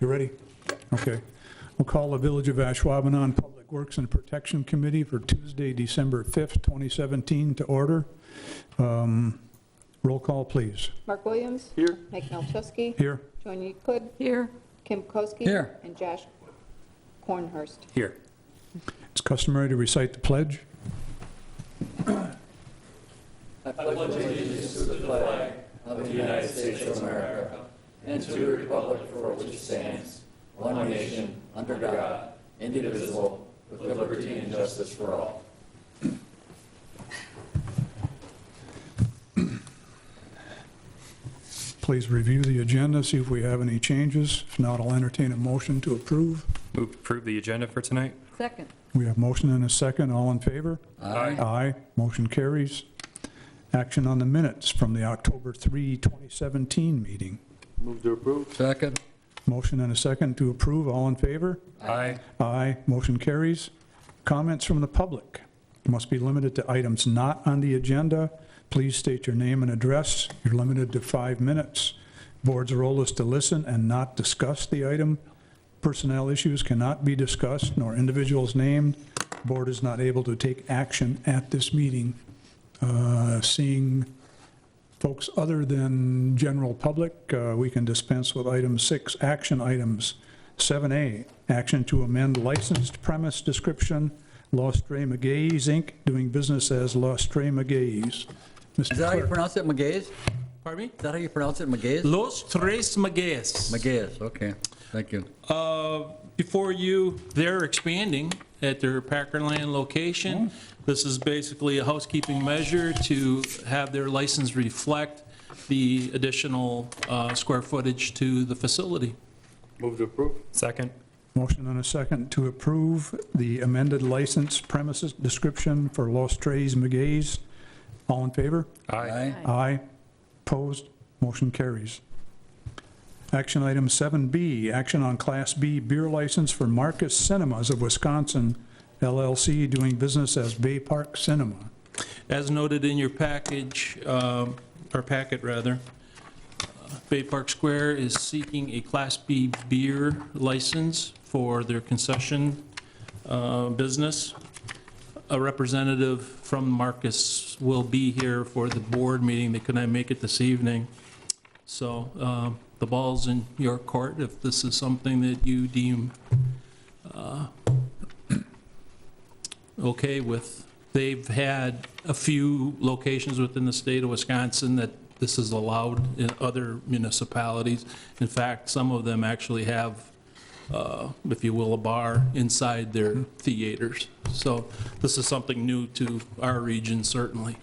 You ready? Okay. We'll call the Village of Ashwaubenon Public Works and Protection Committee for Tuesday, December 5th, 2017 to order. Roll call, please. Mark Williams. Here. Mike Malczewski. Here. Joan Euclid. Here. Kim Koski. Here. And Josh Kornhurst. Here. It's customary to recite the pledge. I pledge allegiance to the flag of the United States of America and to the republic for which it stands, one nation, under God, indivisible, with liberty and justice for all. Please review the agenda, see if we have any changes. If not, I'll entertain a motion to approve. Move to approve the agenda for tonight. Second. We have motion and a second. All in favor? Aye. Aye. Motion carries. Action on the minutes from the October 3, 2017 meeting. Move to approve. Second. Motion and a second to approve. All in favor? Aye. Aye. Motion carries. Comments from the public must be limited to items not on the agenda. Please state your name and address. You're limited to 5 minutes. Board's role is to listen and not discuss the item. Personnel issues cannot be discussed, nor individuals named. Board is not able to take action at this meeting. Seeing folks other than general public, we can dispense with item 6, action items. 7A, action to amend licensed premise description, Lostre Magays, Inc., doing business as Lostre Magays. Mr. Is that how you Clerk. pronounce it, Magays? Pardon me? Is that how you pronounce it, Magays? Los Tres Magueyes. Magays, okay, thank you. Before you, they're expanding at their Packerland location. This is basically a housekeeping measure to have their license reflect the additional square footage to the facility. Move to approve. Second. Motion and a second to approve the amended license premises description for Los Tres Magays. All in favor? Aye. Aye. Opposed? Motion carries. Action item 7B, action on Class B beer license for Marcus Cinemas of Wisconsin LLC, doing business as Bay Park Cinema. As noted in your package, or packet rather, Bay Park Square is seeking a Class B beer license for their concession business. A representative from Marcus will be here for the board meeting. They could not make it this evening. So the ball's in your court if this is something that you deem okay with. They've had a few locations within the state of Wisconsin that this is allowed in other municipalities. In fact, some of them actually have, if you will, a bar inside their theaters. So this is something new to our region, certainly.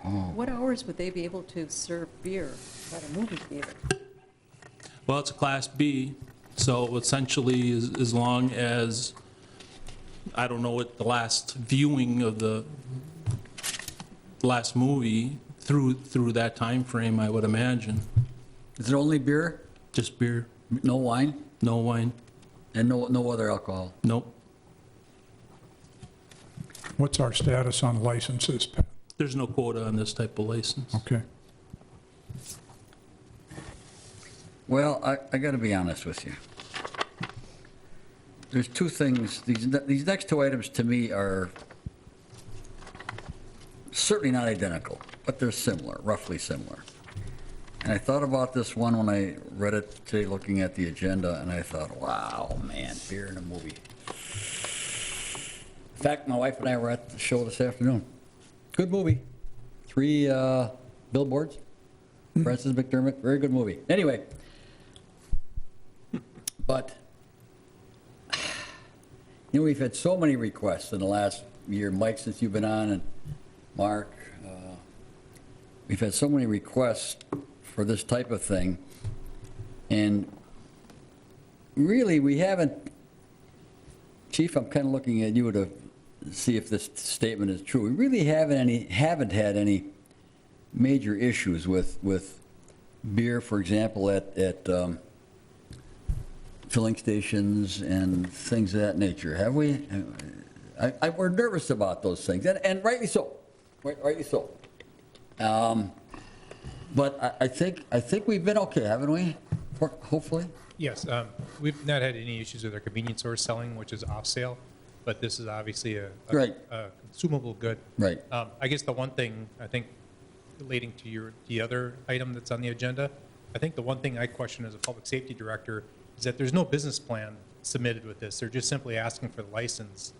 What hours would they be able to serve beer at a movie theater? Well, it's a Class B, so essentially as long as, I don't know what the last viewing of the last movie through that time frame, I would imagine. Is it only beer? Just beer, No wine? no wine, And no other alcohol? nope. What's our status on licenses, Pat? There's no quota on this type of license. Okay. Well, I got to be honest with you. There's two things, these next two items to me are certainly not identical, but they're similar, roughly similar. And I thought about this one when I read it today, looking at the agenda, and I thought, wow, man, beer in a movie. In fact, my wife and I were at the show this afternoon. Good movie. 3 billboards. Francis McDermott, very good movie. Anyway, but, you know, we've had so many requests in the last year, Mike, since you've been on, and Mark, we've had so many requests for this type of thing, and really, we haven't, Chief, I'm kind of looking at you to see if this statement is true. We really haven't had any major issues with beer, for example, at filling stations and things of that nature, have we? We're nervous about those things, and rightly so. Rightly so. But I think we've been okay, haven't we? Hopefully? Yes, we've not had any issues with our convenience store selling, which is off sale, but this is obviously a Right. consumable good. Right. I guess the one thing, I think, relating to the other item that's on the agenda, I think the one thing I question as a public safety director is that there's no business plan submitted with this. They're just simply asking for the license,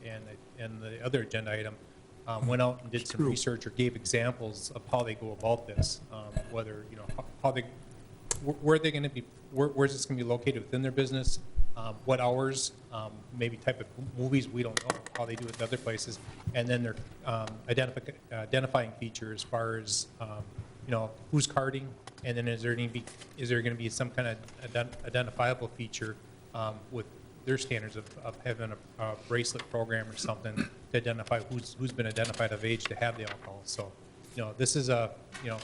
and the other agenda item went out and did some research or gave examples of how they go about this, whether, you know, how they, where they're going to be, where's this going to be located within their business, what hours, maybe type of movies, we don't know how they do it in other places, and then they're identifying features as far as, you know, who's carding, and then is there going to be some kind of identifiable feature with their standards of having a bracelet program or something to identify who's been identified of age to have the alcohol. So, you know, this is a, you know,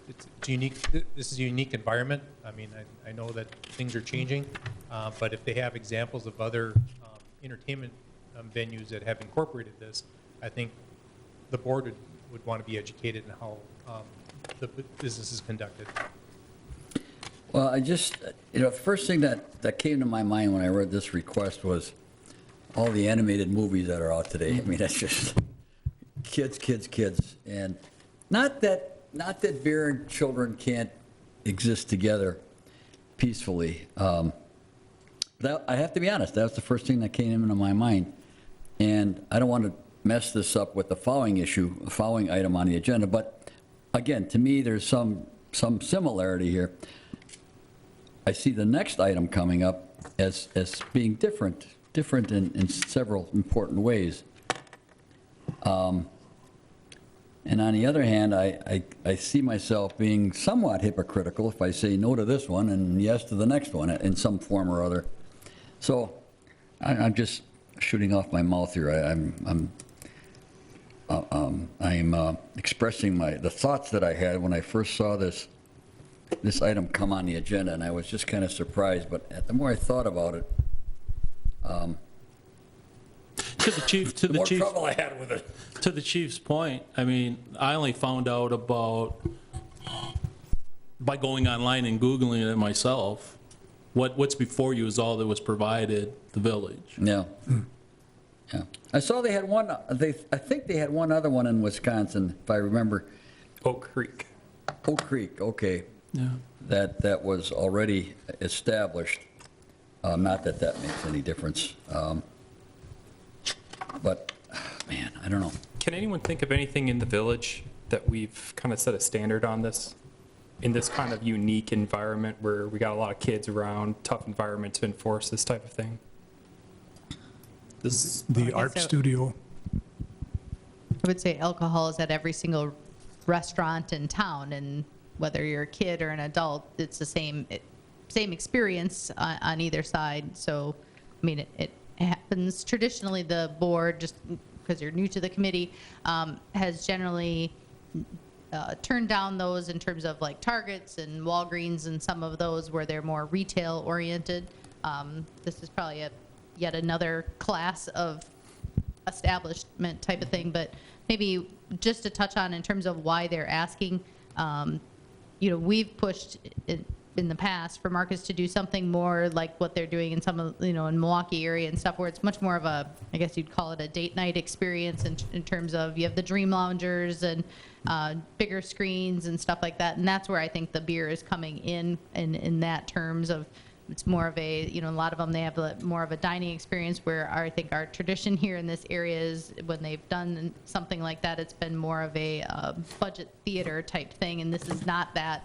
it's unique. This is a unique environment. I mean, I know that things are changing, but if they have examples of other entertainment venues that have incorporated this, I think the board would want to be educated in how the business is conducted. Well, I just, you know, the first thing that came to my mind when I read this request was all the animated movies that are out today. I mean, that's just kids. And not that beer and children can't exist together peacefully. I have to be honest, that was the first thing that came into my mind. And I don't want to mess this up with the following item on the agenda, but again, to me, there's some similarity here. I see the next item coming up as being different in several important ways. And on the other hand, I see myself being somewhat hypocritical if I say no to this one and yes to the next one in some form or other. So I'm just shooting off my mouth here. I'm expressing the thoughts that I had when I first saw this item come on the agenda, and I was just kind of surprised. But the more I thought about it, To the more trouble I had with it. To the chief's point, I mean, I only found out about, by going online and Googling it myself, what's before you is all that was provided the village. Yeah. Yeah. I saw they had one, I think they had one other one in Wisconsin, if I remember. Oak Creek. Oak Creek, okay. Yeah. That was already established. Not that makes any difference. But, man, I don't know. Can anyone think of anything in the village that we've kind of set a standard on this, in this kind of unique environment where we got a lot of kids around, tough environment to enforce this type of thing? The art so. studio. I would say alcohol is at every single restaurant in town, and whether you're a kid or an adult, it's the same experience on either side. So, I mean, it happens. Traditionally, the board, just because you're new to the committee, has generally turned down those in terms of like Targets and Walgreens and some of those where they're more retail oriented. This is probably yet another class of establishment type of thing, but maybe just to touch on in terms of why they're asking, you know, we've pushed in the past for Marcus to do something more like what they're doing in some of, you know, in Milwaukee area and stuff, where it's much more of a, I guess you'd call it a date night experience in terms of you have the dream loungers and bigger screens and stuff like that. And that's where I think the beer is coming in that terms of, it's more of a, you know, a lot of them, they have more of a dining experience, where I think our tradition here in this area is when they've done something like that, it's been more of a budget theater type thing, and this is not that,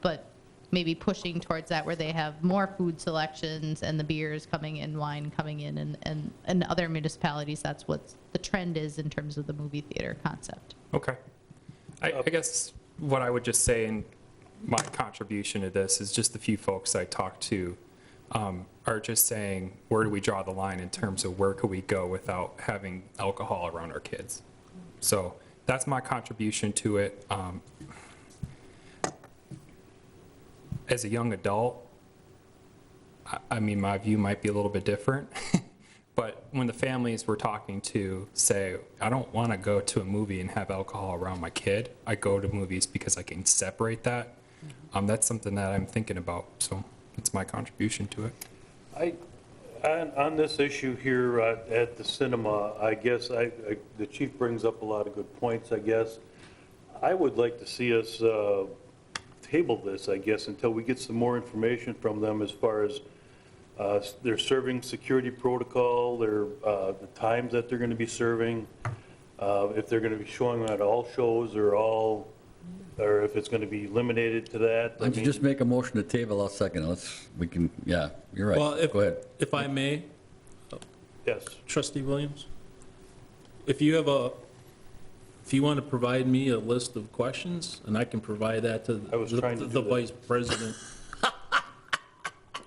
but maybe pushing towards that where they have more food selections and the beers coming in, wine coming in, and other municipalities, that's what the trend is in terms of the movie theater concept. Okay. I guess what I would just say, and my contribution to this is just the few folks I talked to are just saying, where do we draw the line in terms of where could we go without having alcohol around our kids? So that's my contribution to it. As a young adult, I mean, my view might be a little bit different, But when the families we're talking to say, I don't want to go to a movie and have alcohol around my kid, I go to movies because I can separate that. That's something that I'm thinking about, so it's my contribution to it. On this issue here at the cinema, I guess the chief brings up a lot of good points, I guess. I would like to see us table this, I guess, until we get some more information from them as far as their serving security protocol, the times that they're going to be serving, if they're going to be showing at all shows or if it's going to be limited to that. Why don't you just make a motion to table, I'll second it. Yeah, you're right. Well, Go ahead. if I may, Yes. Trustee Williams, if you want to provide me a list of questions, and I can provide that to I was trying to do the that. vice president.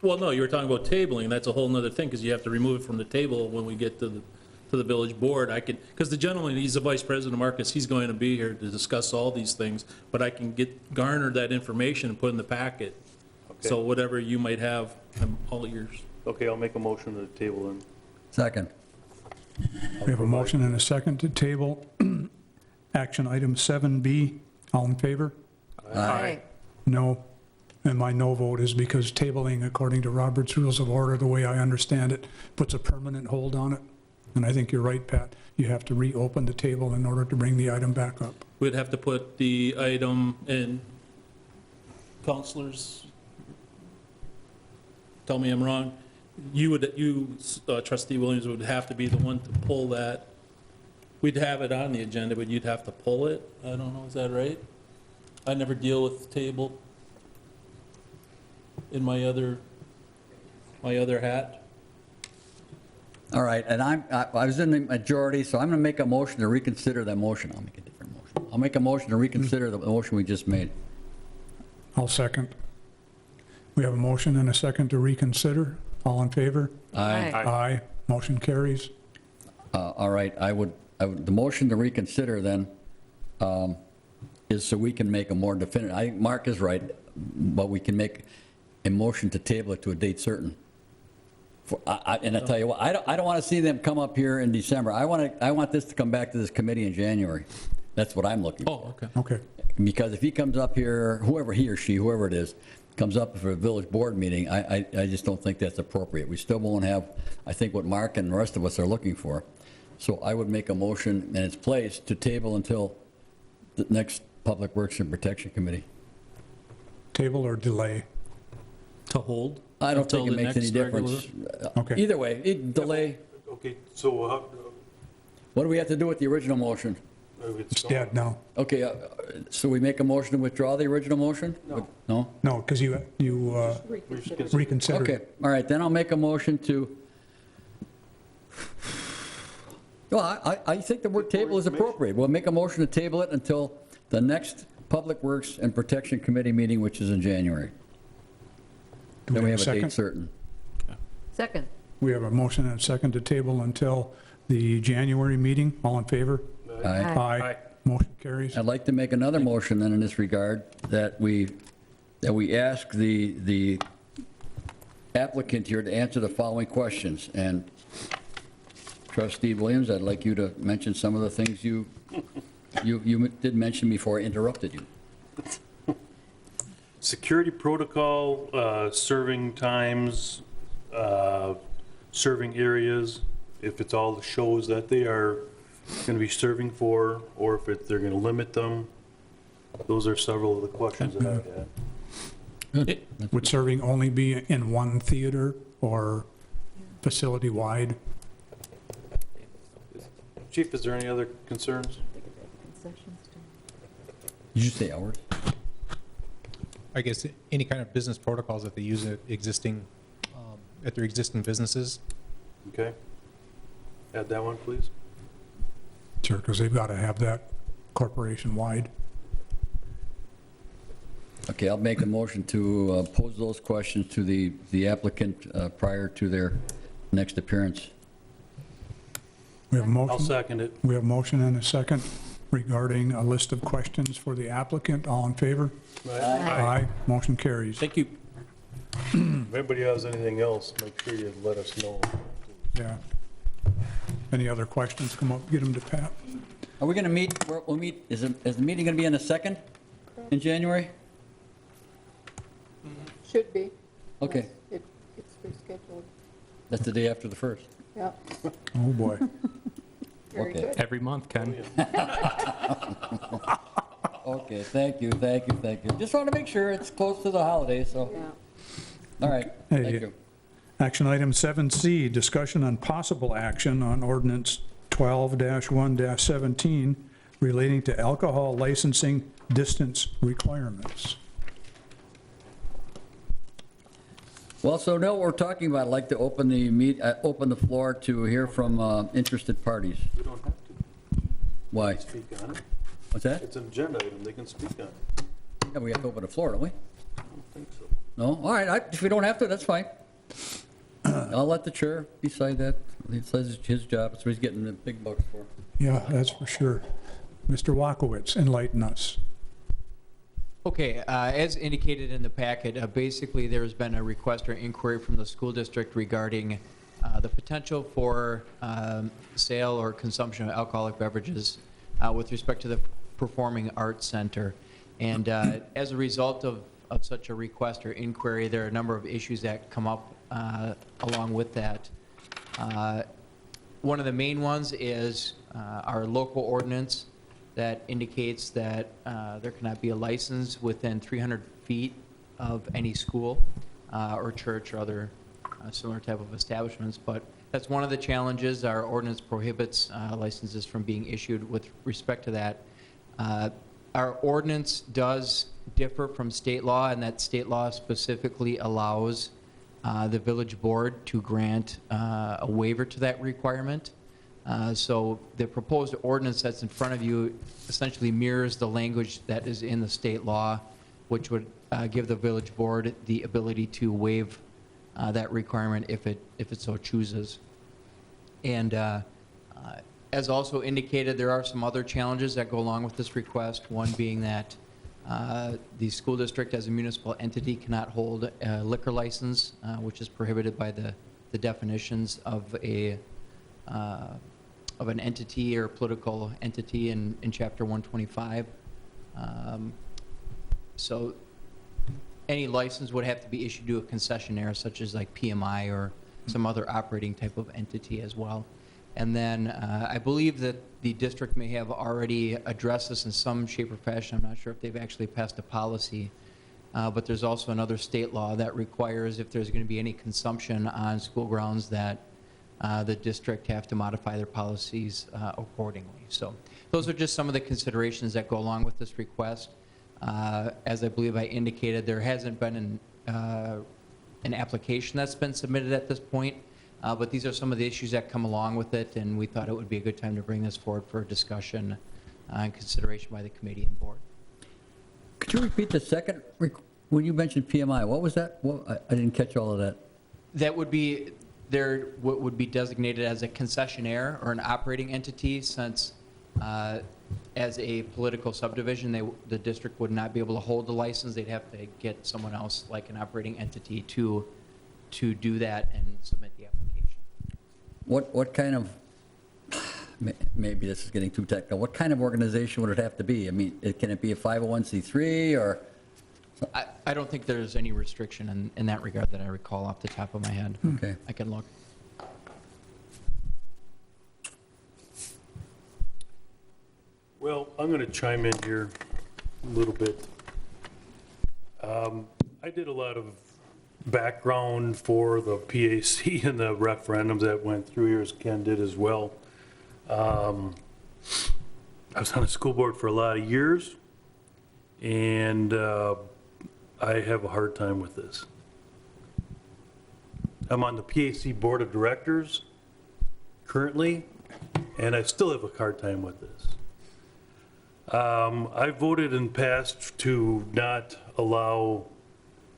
Well, no, you were talking about tabling, that's a whole nother thing, because you have to remove it from the table when we get to the village board. Because the gentleman, he's the vice president, Marcus, he's going to be here to discuss all these things, but I can garner that information and put in the packet. Okay. So whatever you might have, I'm all ears. Okay, I'll make a motion to the table then. Second. We have a motion and a second to table action item 7B. All in favor? Aye. No. And my no vote is because tabling, according to Robert's Rules of Order, the way I understand it, puts a permanent hold on it. And I think you're right, Pat. You have to reopen the table in order to bring the item back up. We'd have to put the item in, counselors, tell me I'm wrong, you, Trustee Williams, would have to be the one to pull that. We'd have it on the agenda, but you'd have to pull it. I don't know, is that right? I never deal with the table in my other hat. All right, and I was in the majority, so I'm going to make a motion to reconsider that motion. I'll make a different motion. I'll make a motion to reconsider the motion we just made. I'll second. We have a motion and a second to reconsider. All in favor? Aye. Aye. Motion carries. All right, the motion to reconsider then is so we can make a more definitive, Mark is right, but we can make a motion to table it to a date certain. And I'll tell you what, I don't want to see them come up here in December. I want this to come back to this committee in January. That's what I'm looking for. Oh, okay. Okay. Because if he comes up here, whoever he or she, whoever it is, comes up for a village board meeting, I just don't think that's appropriate. We still won't have, I think, what Mark and the rest of us are looking for. So I would make a motion in its place to table until the next Public Works and Protection Committee. Table or delay? To hold? I don't think Until it the makes any next difference. Okay. Either way, delay. Okay, so What do we have to do with the original motion? It's dead now. Okay, so we make a motion to withdraw the original motion? No. No? No, because you reconsidered. Okay, all right, then I'll make a motion to, well, I think the word table is appropriate. We'll make a motion to table it until the next Public Works and Protection Committee meeting, which is in January. Do Then we have a second? date certain. Second. We have a motion and a second to table until the January meeting. All in favor? Aye. Aye. Motion carries. I'd like to make another motion then in this regard, that we ask the applicant here to answer the following questions. And Trustee Williams, I'd like you to mention some of the things you did mention before I interrupted you. security protocol, serving times, serving areas, if it's all the shows that they are going to be serving for, or if they're going to limit them. Those are several of the questions that I had. Good. Would serving only be in one theater or facility-wide? Chief, is there any other concerns? Did you say hours? I guess any kind of business protocols that they use at at their existing businesses. Okay. Add that one, please. Sure, because they've got to have that corporation-wide. Okay, I'll make a motion to pose those questions to the applicant prior to their next appearance. We have a I'll motion. second it. We have a motion and a second regarding a list of questions for the applicant. All in favor? Aye. Motion carries. Thank you. If anybody has anything else, make sure you let us know. Yeah. Any other questions, come up, get them to Pat. Are we going to meet, we'll meet, is the meeting going to be on the 2nd in January? Should be. Okay, Yes, it's rescheduled. that's the day after the 1st. Yeah, Oh, boy. very Okay. good. Every month, Ken. Okay, thank you. Just want to make sure it's close to the holidays, so, Yeah. all right, Hey, thank you. Action item 7C, discussion on possible action on ordinance 12-1-17 relating to alcohol licensing distance requirements. Well, so now we're talking about, I'd like to open the floor to hear from interested parties. We don't have to Why? speak on it. What's that? It's an agenda item, they can speak on it. Yeah, we have to open the floor, don't we? I don't think so. No? All right, if we don't have to, that's fine. I'll let the chair decide that. He says it's his job, that's what he's getting the big bucks for. Yeah, that's for sure. Mr. Wakowitz, enlighten us. Okay, as indicated in the packet, basically there's been a request or inquiry from the school district regarding the potential for sale or consumption of alcoholic beverages with respect to the Performing Arts Center. And as a result of such a request or inquiry, there are a number of issues that come up along with that. One of the main ones is our local ordinance that indicates that there cannot be a license within 300 feet of any school or church or other similar type of establishments. But that's one of the challenges. Our ordinance prohibits licenses from being issued with respect to that. Our ordinance does differ from state law, and that state law specifically allows the village board to grant a waiver to that requirement. So the proposed ordinance that's in front of you essentially mirrors the language that is in the state law, which would give the village board the ability to waive that requirement if it so chooses. And as also indicated, there are some other challenges that go along with this request, one being that the school district as a municipal entity cannot hold a liquor license, which is prohibited by the definitions of an entity or political entity in Chapter 125. So any license would have to be issued to a concessionaire, such as like PMI or some other operating type of entity as well. And then I believe that the district may have already addressed this in some shape or fashion. I'm not sure if they've actually passed a policy. But there's also another state law that requires if there's going to be any consumption on school grounds that the district have to modify their policies accordingly. So those are just some of the considerations that go along with this request. As I believe I indicated, there hasn't been an application that's been submitted at this point, but these are some of the issues that come along with it, and we thought it would be a good time to bring this forward for discussion and consideration by the committee and board. Could you repeat the second, when you mentioned PMI, what was that? I didn't catch all of that. That would be what would be designated as a concessionaire or an operating entity, since as a political subdivision, the district would not be able to hold the license. They'd have to get someone else, like an operating entity, to do that and submit the application. What kind of, maybe this is getting too technical, what kind of organization would it have to be? I mean, can it be a 501c3 or? I don't think there's any restriction in that regard that I recall off the top of my head. Okay. I can look. Well, I'm going to chime in here a little bit. I did a lot of background for the PAC and the referendums that went through here, as Ken did as well. I was on the school board for a lot of years, and I have a hard time with this. I'm on the PAC Board of Directors currently, and I still have a hard time with this. I voted in past to not allow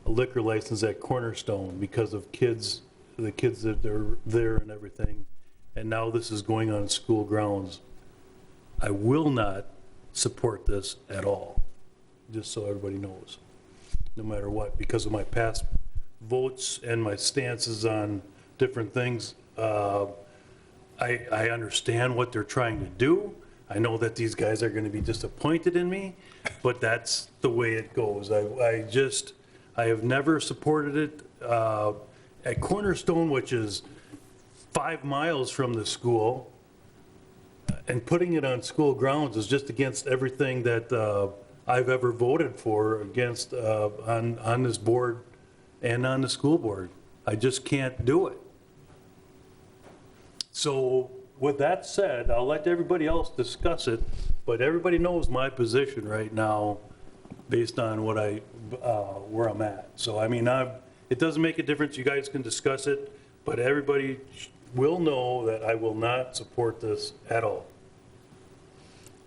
a liquor license at Cornerstone because of the kids that are there and everything, and now this is going on school grounds. I will not support this at all, just so everybody knows, no matter what, because of my past votes and my stances on different things. I understand what they're trying to do. I know that these guys are going to be disappointed in me, but that's the way it goes. I have never supported it. At Cornerstone, which is 5 miles from the school, and putting it on school grounds is just against everything that I've ever voted for against on this board and on the school board. I just can't do it. So with that said, I'll let everybody else discuss it, but everybody knows my position right now based on what where I'm at. So I mean, it doesn't make a difference. You guys can discuss it, but everybody will know that I will not support this at all.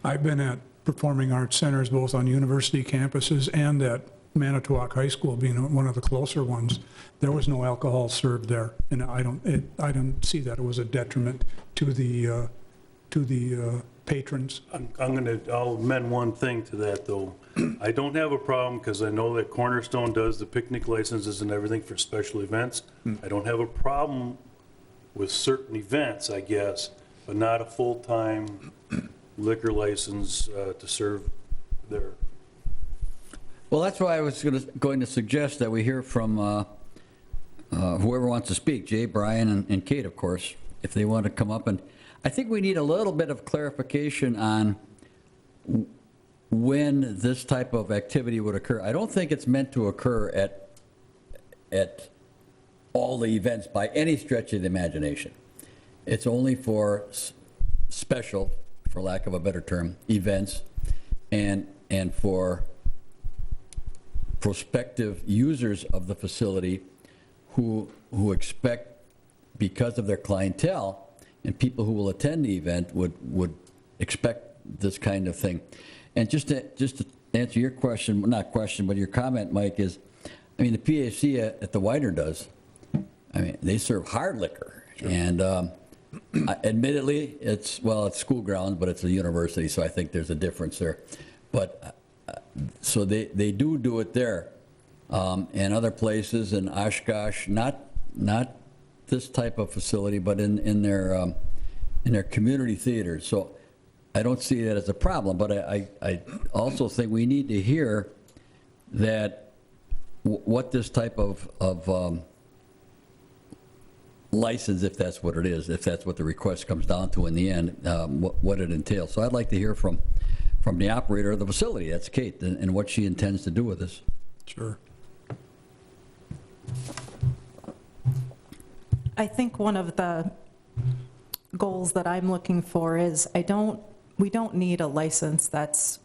I've been at performing arts centers both on university campuses and at Manitowoc High School being one of the closer ones. There was no alcohol served there, and I don't see that it was a detriment to the patrons. I'll amend one thing to that, though. I don't have a problem, because I know that Cornerstone does the picnic licenses and everything for special events. I don't have a problem with certain events, I guess, but not a full-time liquor license to serve there. Well, that's why I was going to suggest that we hear from whoever wants to speak, Jay, Brian, and Kate, of course, if they want to come up. And I think we need a little bit of clarification on when this type of activity would occur. I don't think it's meant to occur at all the events by any stretch of the imagination. It's only for special, for lack of a better term, events, and for prospective users of the facility who expect, because of their clientele and people who will attend the event would expect this kind of thing. And just to answer your question, not question, but your comment, Mike, is, I mean, the PAC at the Widener does. I mean, they serve hard liquor. Sure. And admittedly, it's school grounds, but it's a university, so I think there's a difference there. But so they do it there, and other places in Oshkosh, not this type of facility, but in their community theaters. So I don't see that as a problem, but I also think we need to hear that what this type of license, if that's what it is, if that's what the request comes down to in the end, what it entails. So I'd like to hear from the operator of the facility, that's Kate, and what she intends to do with this. Sure. I think one of the goals that I'm looking for is we don't need a license that's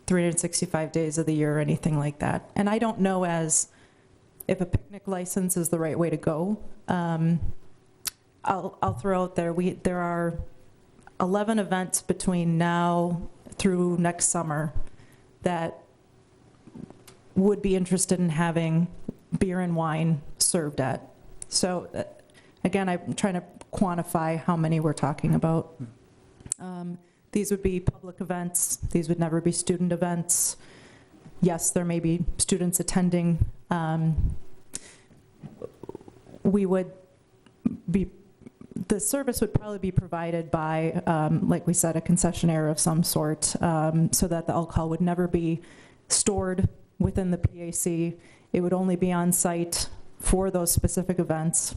365 days of the year or anything like that. And I don't know if a picnic license is the right way to go. I'll throw out there are 11 events between now through next summer that would be interested in having beer and wine served at. So again, I'm trying to quantify how many we're talking about. These would be public events. These would never be student events. Yes, there may be students attending. The service would probably be provided by, like we said, a concessionaire of some sort, so that the alcohol would never be stored within the PAC. It would only be on site for those specific events.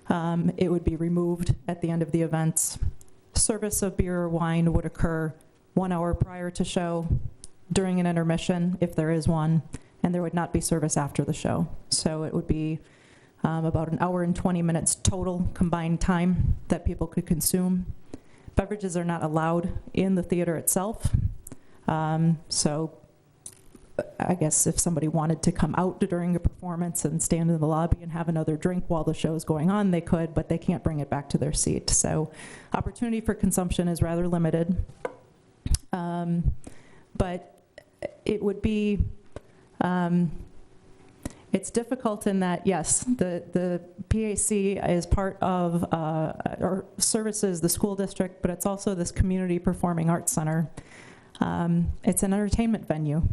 It would be removed at the end of the events. Service of beer or wine would occur 1 hour prior to show, during an intermission, if there is one, and there would not be service after the show. So it would be about 1 hour and 20 minutes total combined time that people could consume. Beverages are not allowed in the theater itself. So I guess if somebody wanted to come out during a performance and stand in the lobby and have another drink while the show is going on, they could, but they can't bring it back to their seat. So opportunity for consumption is rather limited. But it would be, it's difficult in that, yes, the PAC is part of, or services the school district, but it's also this community performing arts center. It's an entertainment venue,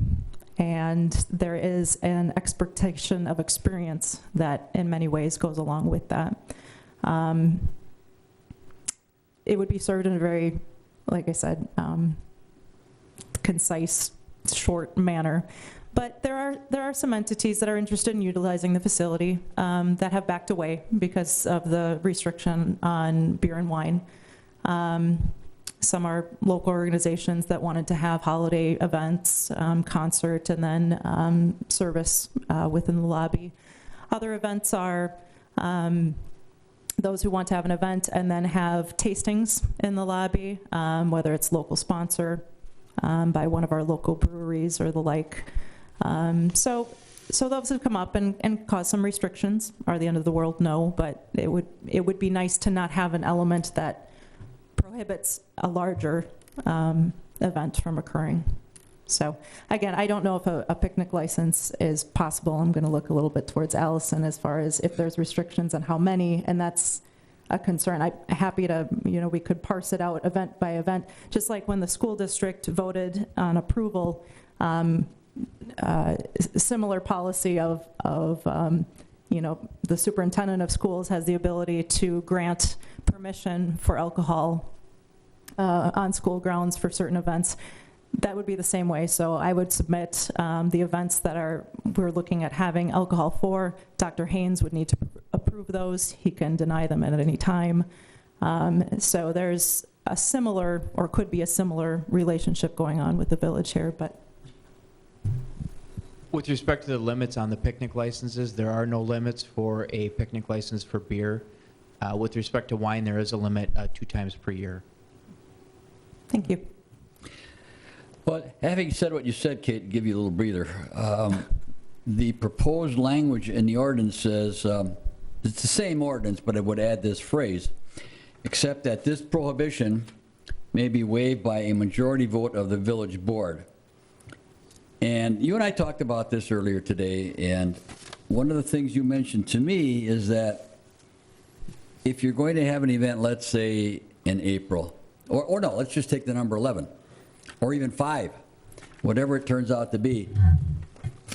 and there is an expectation of experience that in many ways goes along with that. it would be served in a very, like I said, concise, short manner. But there are some entities that are interested in utilizing the facility that have backed away because of the restriction on beer and wine. Some are local organizations that wanted to have holiday events, concert, and then service within the lobby. Other events are those who want to have an event and then have tastings in the lobby, whether it's local sponsor by one of our local breweries or the like. So those have come up and caused some restrictions. Are the end of the world? No, but it would be nice to not have an element that prohibits a larger event from occurring. So again, I don't know if a picnic license is possible. I'm going to look a little bit towards Allison as far as if there's restrictions on how many, and that's a concern. I'm happy to, we could parse it out event by event, just like when the school district voted on approval, similar policy of the superintendent of schools has the ability to grant permission for alcohol on school grounds for certain events. That would be the same way. So I would submit the events that we're looking at having alcohol for. Dr. Haynes would need to approve those. He can deny them at any time. So there's a similar, or could be a similar relationship going on with the village here, but. With respect to the limits on the picnic licenses, there are no limits for a picnic license for beer. With respect to wine, there is a limit 2 times per year. Thank you. Well, having said what you said, Kate, give you a little breather. The proposed language in the ordinance says, it's the same ordinance, but it would add this phrase, except that this prohibition may be waived by a majority vote of the village board. And you and I talked about this earlier today, and one of the things you mentioned to me is that if you're going to have an event, let's say in April, or no, let's just take the number 11, or even 5, whatever it turns out to be,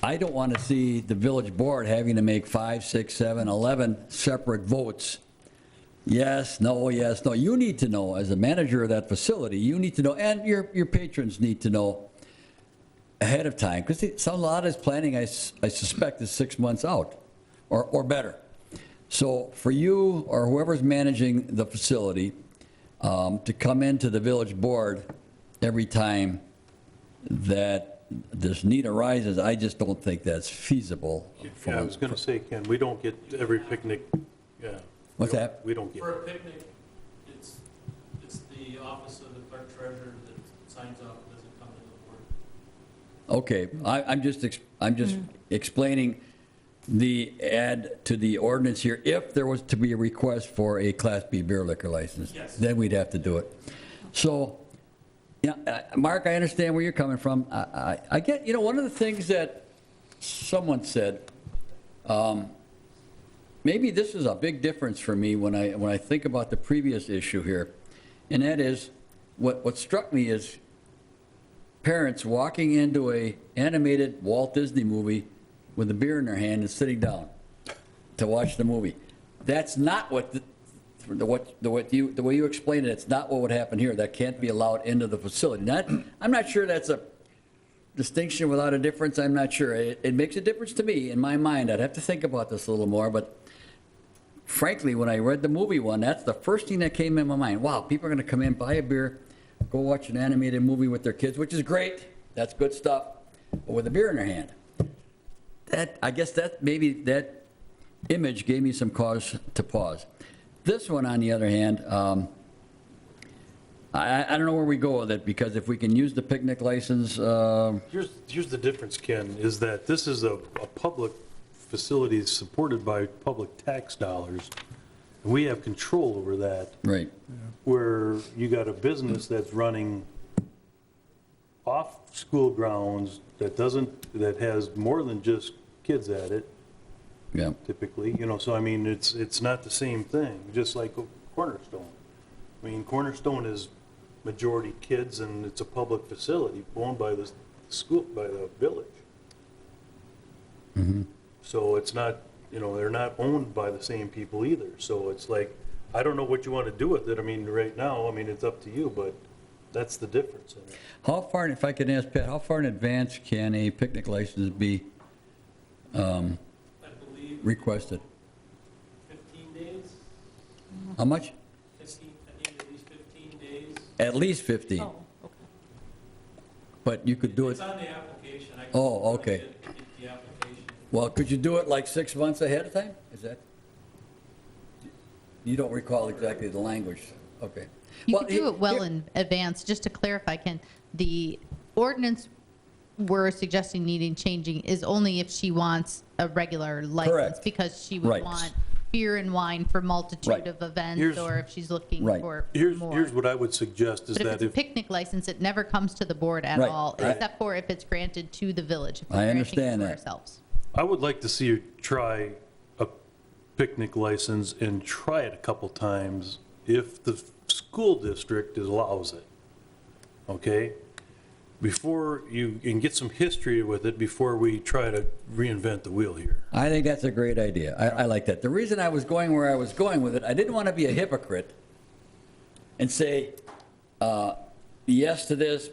I don't want to see the village board having to make 5, 6, 7, 11 separate votes. Yes, no, yes, no. You need to know, as a manager of that facility, you need to know, and your patrons need to know ahead of time, because a lot of this planning, I suspect, is 6 months out, or better. So for you, or whoever's managing the facility, to come into the village board every time that this need arises, I just don't think that's feasible. Yeah, I was going to say, Ken, we don't get every picnic, yeah. What's that? We don't get. For a picnic, it's the office of the clerk treasurer that signs off, it doesn't come to the board. Okay, I'm just explaining the add to the ordinance here. If there was to be a request for a Class B beer liquor license, Yes. then we'd have to do it. So, yeah, Mark, I understand where you're coming from. I get, one of the things that someone said, maybe this is a big difference for me when I think about the previous issue here, and that is, what struck me is parents walking into a animated Walt Disney movie with a beer in their hand and sitting down to watch the movie. That's not the way you explained it, it's not what would happen here. That can't be allowed into the facility. I'm not sure that's a distinction without a difference. I'm not sure. It makes a difference to me in my mind. I'd have to think about this a little more, but frankly, when I read the movie one, that's the first thing that came in my mind. Wow, people are going to come in, buy a beer, go watch an animated movie with their kids, which is great. That's good stuff, but with a beer in their hand. I guess maybe that image gave me some cause to pause. This one, on the other hand, I don't know where we go with it, because if we can use the picnic license. Here's the difference, Ken, is that this is a public facility supported by public tax dollars. And we have control over that. Right. Where you got a business that's running off school grounds that has more than just kids at it. Yeah. Typically, so I mean, it's not the same thing, just like Cornerstone. I mean, Cornerstone is majority kids, and it's a public facility owned by the school, by the village. Mm-hmm. So it's not, they're not owned by the same people either. So it's like, I don't know what you want to do with it. I mean, right now, I mean, it's up to you, but that's the difference in it. How far, if I could ask Pat, how far in advance can a picnic license be I believe requested? 15 days, How much? 15, I think at least 15 days. At least 15. Oh, okay. But you could do It's it, on the application. I can Oh, okay. Get the application. well, could you do it like 6 months ahead of time? Is that? You don't recall exactly the language. Okay. You Well, could do it well here- in advance. Just to clarify, Ken, the ordinance we're suggesting needing changing is only if she wants a regular license. Correct. Because she would Right. want beer and wine for multitude Right. of events, Here's- or if she's looking Right. for Here's more. what I would suggest is But if that it's a if, picnic license, it never comes to the board at Right. all, Right. except for if it's granted to the village. If we're I granting it understand to that. ourselves. I would like to see you try a picnic license and try it a couple times if the school district allows it, okay? Before you, and get some history with it before we try to reinvent the wheel here. I think that's a great idea. I like that. The reason I was going where I was going with it, I didn't want to be a hypocrite and say yes to this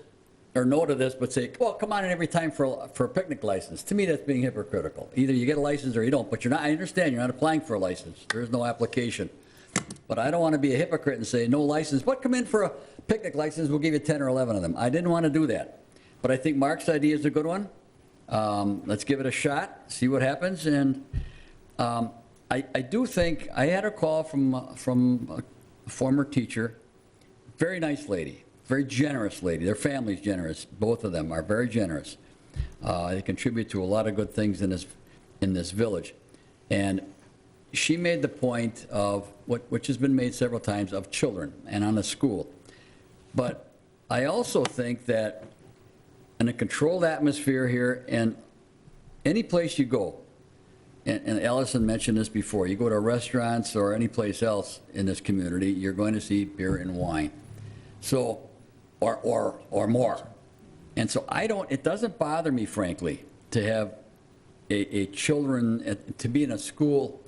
or no to this, but say, well, come on in every time for a picnic license. To me, that's being hypocritical. Either you get a license or you don't, but you're not, I understand, you're not applying for a license. There is no application. But I don't want to be a hypocrite and say no license, but come in for a picnic license, we'll give you 10 or 11 of them. I didn't want to do that. But I think Mark's idea is a good one. Let's give it a shot, see what happens. And I do think, I had a call from a former teacher, very nice lady, very generous lady. Their family's generous. Both of them are very generous. They contribute to a lot of good things in this village. And she made the point of, which has been made several times, of children and on a school. But I also think that in a controlled atmosphere here, and any place you go, and Allison mentioned this before, you go to restaurants or any place else in this community, you're going to see beer and wine. So, or more. And so it doesn't bother me, frankly, to have a children, to be in a school,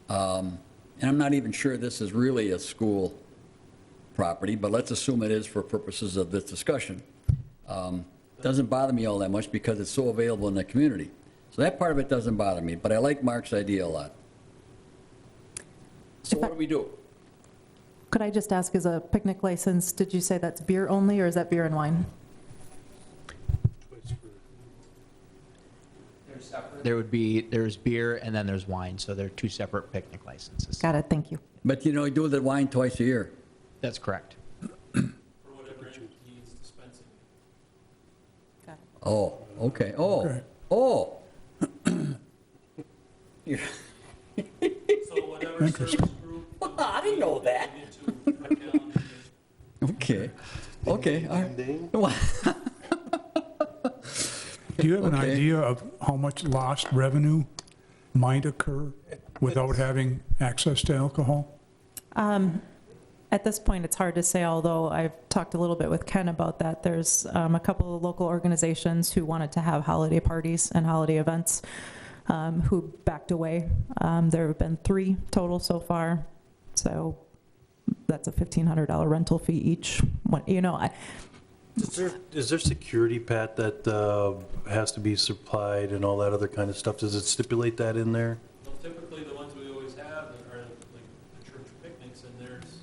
and I'm not even sure this is really a school property, but let's assume it is for purposes of this discussion. Doesn't bother me all that much because it's so available in the community. So that part of it doesn't bother me, but I like Mark's idea a lot. So what do we do? Could I just ask, as a picnic license, did you say that's beer only, or is that beer and wine? There's beer and then there's wine, so they're two separate picnic licenses. Got it, thank you. But you do the wine twice a year. That's correct. For whatever entity is dispensing. Got it. Oh, okay, oh, Okay. oh. So whatever service group. I didn't know that. Into a calendar. Okay, okay, all right. Do you have an Okay. idea of how much lost revenue might occur without having access to alcohol? At this point, it's hard to say, although I've talked a little bit with Ken about that. There's a couple of local organizations who wanted to have holiday parties and holiday events who backed away. There have been 3 total so far, so that's a $1,500 rental fee each. Is there security, Pat, that has to be supplied and all that other kind of stuff? Does it stipulate that in there? Well, typically, the ones we always have are like the church picnics, and there's,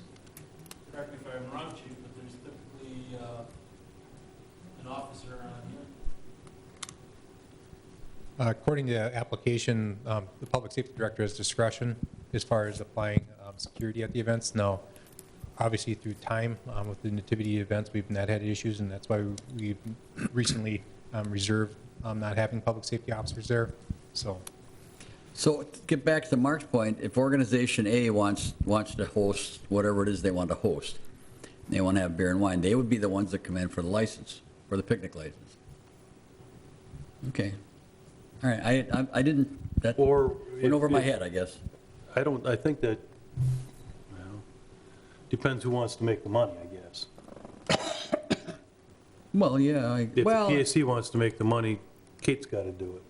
correct me if I'm wrong, Chief, but there's typically an officer on here. According to the application, the public safety director has discretion as far as applying security at the events. Now, obviously through time with the nativity events, we've not had issues, and that's why we recently reserved not having public safety officers there. So So to get back to Mark's point, if organization A wants to host whatever it is they want to host, they want to have beer and wine, they would be the ones that come in for the license, for the picnic license. Okay. All right, I didn't, that Or went over my head, I guess. I think that, well, depends who wants to make the money, I guess. Well, yeah, If the PAC wants to make the money, Kate's got to do it.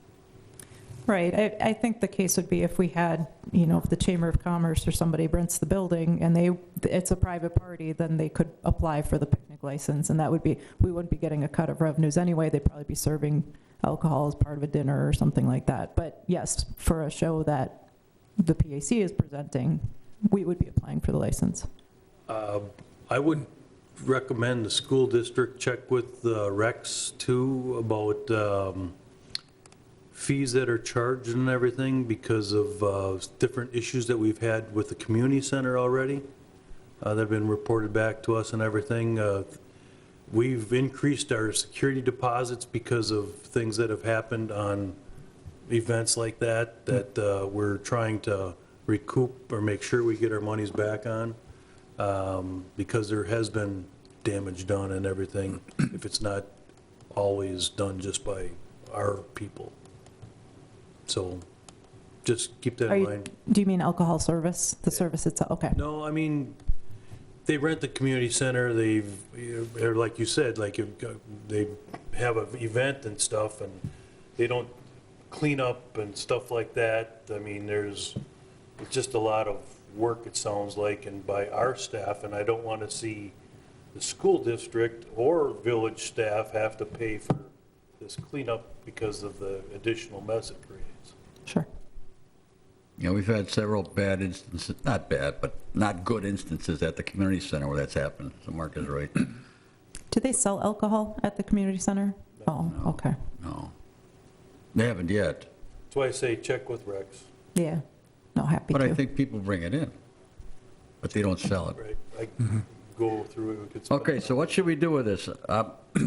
Right, I think the case would be if we had, if the Chamber of Commerce or somebody rents the building and it's a private party, then they could apply for the picnic license, and that would be, we wouldn't be getting a cut of revenues anyway, they'd probably be serving alcohol as part of a dinner or something like that. But yes, for a show that the PAC is presenting, we would be applying for the license. I would recommend the school district check with Rex too about fees that are charged and everything because of different issues that we've had with the community center already that have been reported back to us and everything. We've increased our security deposits because of things that have happened on events like that we're trying to recoup or make sure we get our monies back on because there has been damage done and everything if it's not always done just by our people. So just keep that in mind. Do you mean alcohol service, the service itself? Okay. No, I mean, they rent the community center, or like you said, like they have an event and stuff and they don't clean up and stuff like that. I mean, it's just a lot of work, it sounds like, and by our staff, and I don't want to see the school district or village staff have to pay for this cleanup because of the additional mess it creates. Sure. We've had several bad instances, not bad, but not good instances at the community center where that's happened, so Mark is right. Do they sell alcohol at the community center? Oh, okay. No, they haven't yet. That's why I say check with Rex. Yeah, no, happy to. But I think people bring it in, but they don't sell it. Right, I go through it. We could spend Okay, so what should we do with this?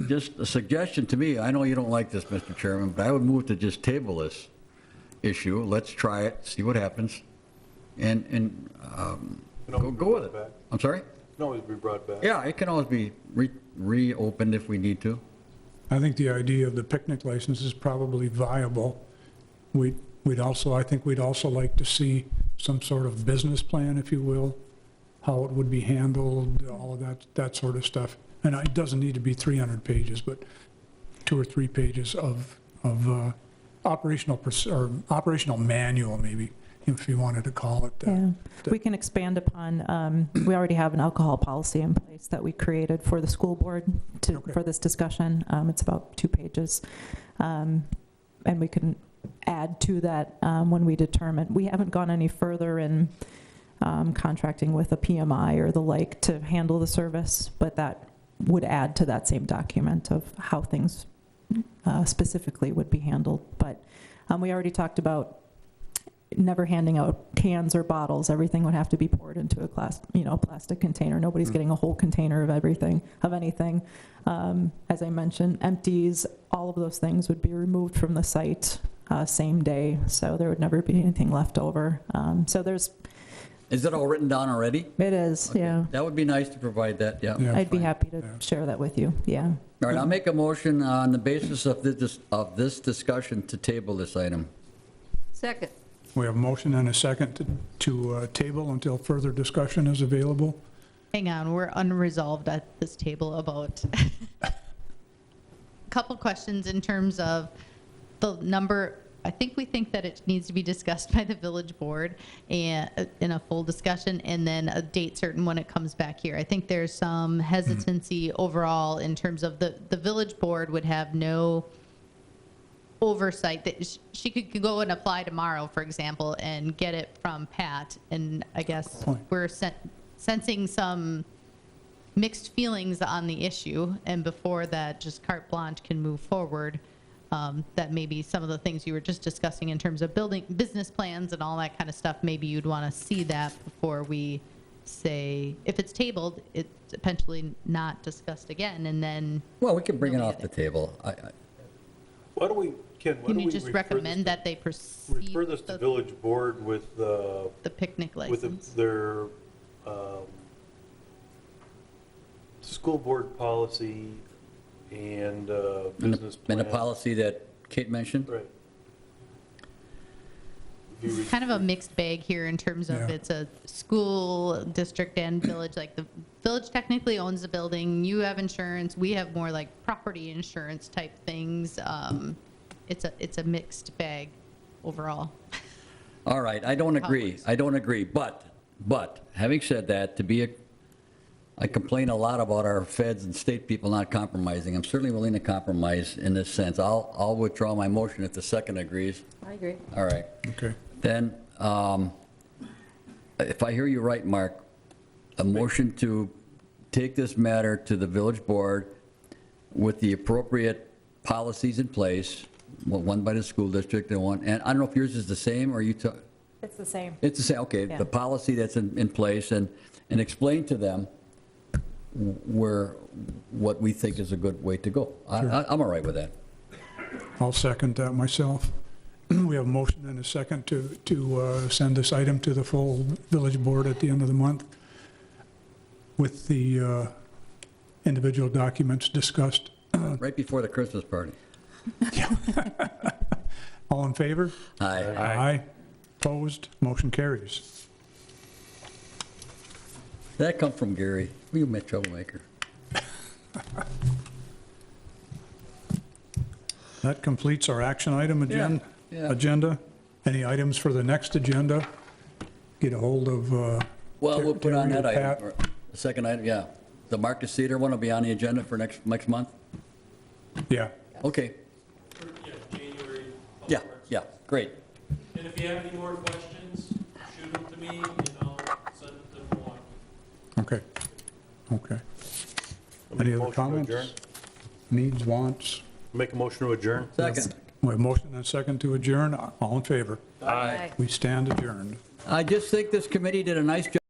Just a suggestion to me, I know you don't like this, Mr. Chairman, but I would move to just table this issue. Let's try it, see what happens, and go with it. back. I'm sorry? It can always be brought back. Yeah, it can always be reopened if we need to. I think the idea of the picnic license is probably viable. I think we'd also like to see some sort of business plan, if you will, how it would be handled, all of that sort of stuff. And it doesn't need to be 300 pages, but 2 or 3 pages of operational manual, maybe, if you wanted to call it that. Yeah, we can expand upon, we already have an alcohol policy in place that we created for the school board for this discussion. It's about 2 pages. And we can add to that when we determine. We haven't gone any further in contracting with a PMI or the like to handle the service, but that would add to that same document of how things specifically would be handled. But we already talked about never handing out cans or bottles. Everything would have to be poured into a plastic container. Nobody's getting a whole container of anything. As I mentioned, empties, all of those things would be removed from the site same day, so there would never be anything left over. Is it all written down already? It is, Okay. yeah. That would be nice to provide that, yeah. Yeah. I'd be Fine. happy to share that with you, yeah. All right, I'll make a motion on the basis of this discussion to table this item. Second. We have a motion and a second to table until further discussion is available. Hang on, we're unresolved at this table about a couple questions in terms of the number. We think that it needs to be discussed by the village board and in a full discussion, and then a date certain when it comes back here. I think there's some hesitancy overall in terms of the village board would have no oversight. That she could go and apply tomorrow, for example, and get it from Pat, and I guess we're sensing some mixed feelings on the issue, and before that, just carte blanche can move forward. That maybe some of the things you were just discussing in terms of building business plans and all that kind of stuff, maybe you'd want to see that before we say, if it's tabled, it's potentially not discussed again, and then. Well, we can bring it off the table. Why don't we, Ken, why Can don't you we just refer recommend this, that they proceed refer this to village board with the picnic license? with their school board policy and business plan. And a policy that Kate mentioned? Right. It's kind of a mixed bag here in terms of Yeah. it's a school district and village. Like the village technically owns the building. You have insurance. We have more like property insurance type things. It's a mixed bag. overall. All right, I don't agree, but having said that, I complain a lot about our feds and state people not compromising. I'm certainly willing to compromise in this sense. I'll withdraw my motion if the second agrees. I agree. All right. Okay. Then, if I hear you right, Mark, a motion to take this matter to the village board with the appropriate policies in place, one by the school district and I don't know if yours is the same or you took. It's the same. It's the same, okay, Yeah. the policy that's in place and explain to them what we think is a good way to go. I'm all right with that. I'll second that myself. We have a motion and a second to send this item to the full village board at the end of the month with the individual documents discussed. Right before the Christmas party. All in favor? Aye. Aye. Opposed? Motion carries. That come from Gary. You met troublemaker. That completes our action item Yeah. agenda. Any items for the next agenda? Get a hold of Well, we'll put on Terry that or item, Pat. or the second item, yeah. The Marcus Theater one will be on the agenda for next month? Yeah. Okay, Yeah, January. yeah, great. And if you have any more questions, shoot them to me and I'll send them along. Okay. Okay. Make Any a other motion to comments? adjourn. Needs, wants? Make a motion to adjourn. Second. We have a motion and a second to adjourn. All in favor? Aye. We stand adjourned. I just think this committee did a nice job